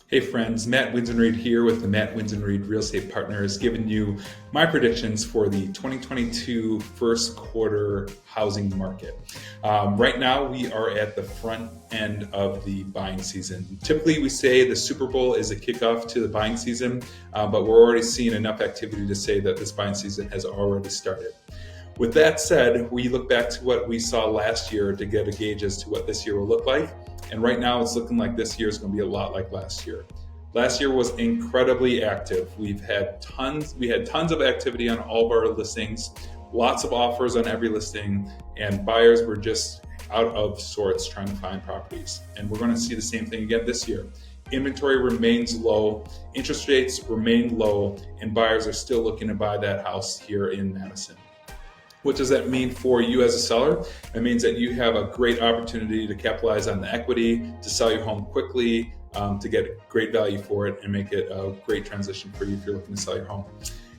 Hey friends, Matt Winsenreed here with the Matt Winsenreed Real Estate Partners, giving you my predictions for the 2022 first quarter housing market. Right now, we are at the front end of the buying season. Typically, we say the Super Bowl is a kickoff to the buying season, but we're already seeing enough activity to say that this buying season has already started. With that said, we look back to what we saw last year to get a gauge as to what this year will look like. And right now it's looking like this year is going to be a lot like last year. Last year was incredibly active. We had tons of activity on all of our listings, lots of offers on every listing, and buyers were just out of sorts trying to find properties. And we're going to see the same thing again this year. Inventory remains low, interest rates remain low, and buyers are still looking to buy that house here in Madison. What does that mean for you as a seller? It means that you have a great opportunity to capitalize on the equity, to sell your home quickly, to get great value for it and make it a great transition for you if you're looking to sell your home.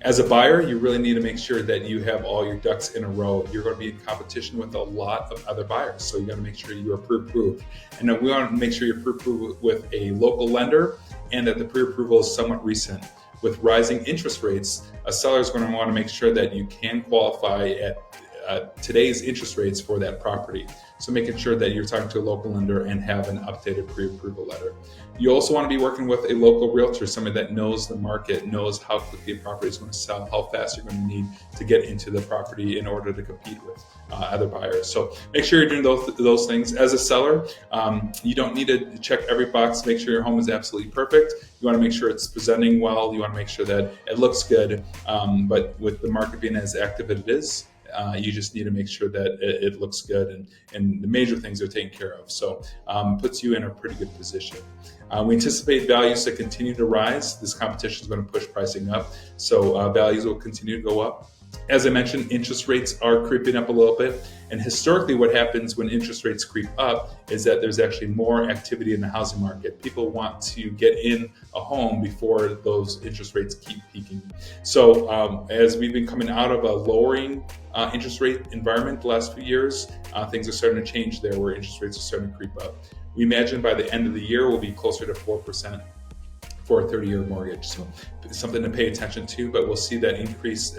As a buyer, you really need to make sure that you have all your ducks in a row. You're going to be in competition with a lot of other buyers, so you got to make sure you're pre-approved. And then we want to make sure you're pre-approved with a local lender and that the pre-approval is somewhat recent. With rising interest rates, a seller is going to want to make sure that you can qualify at today's interest rates for that property. So making sure that you're talking to a local lender and have an updated pre-approval letter. You also want to be working with a local realtor, somebody that knows the market, knows how quickly a property is going to sell, how fast you're going to need to get into the property in order to compete with other buyers. So make sure you're doing those things. As a seller, you don't need to check every box to make sure your home is absolutely perfect. You want to make sure it's presenting well. You want to make sure that it looks good. But with the market being as active as it is, you just need to make sure that it looks good and the major things are taken care of. So puts you in a pretty good position. We anticipate values to continue to rise. This competition is going to push pricing up. So values will continue to go up. As I mentioned, interest rates are creeping up a little bit. And historically, what happens when interest rates creep up is that there's actually more activity in the housing market. People want to get in a home before those interest rates keep peaking. So as we've been coming out of a lowering interest rate environment the last few years, things are starting to change there where interest rates are starting to creep up. We imagine by the end of the year, we'll be closer to 4% for a 30-year mortgage. So it's something to pay attention to, but we'll see that increased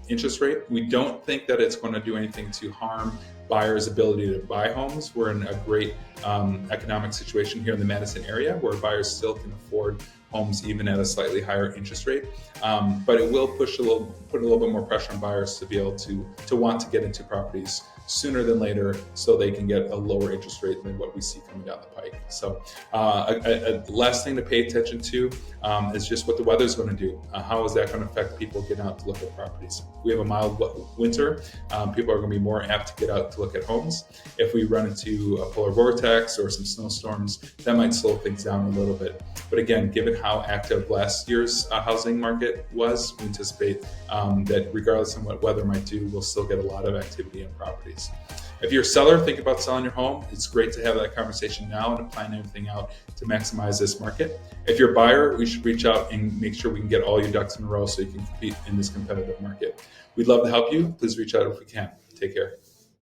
interest rate. We don't think that it's going to do anything to harm buyers' ability to buy homes. We're in a great economic situation here in the Madison area where buyers still can afford homes even at a slightly higher interest rate. But it will put a little bit more pressure on buyers to be able to want to get into properties sooner than later so they can get a lower interest rate than what we see coming down the pike. So a last thing to pay attention to is just what the weather is going to do. How is that going to affect people getting out to look at properties? If we have a mild winter, people are going to be more apt to get out to look at homes. If we run into a polar vortex or some snowstorms, that might slow things down a little bit. But again, given how active last year's housing market was, we anticipate that regardless of what weather might do, we'll still get a lot of activity in properties. If you're a seller, think about selling your home. It's great to have that conversation now and to plan everything out to maximize this market. If you're a buyer, we should reach out and make sure we can get all your ducks in a row so you can compete in this competitive market. We'd love to help you. Please reach out if we can. Take care.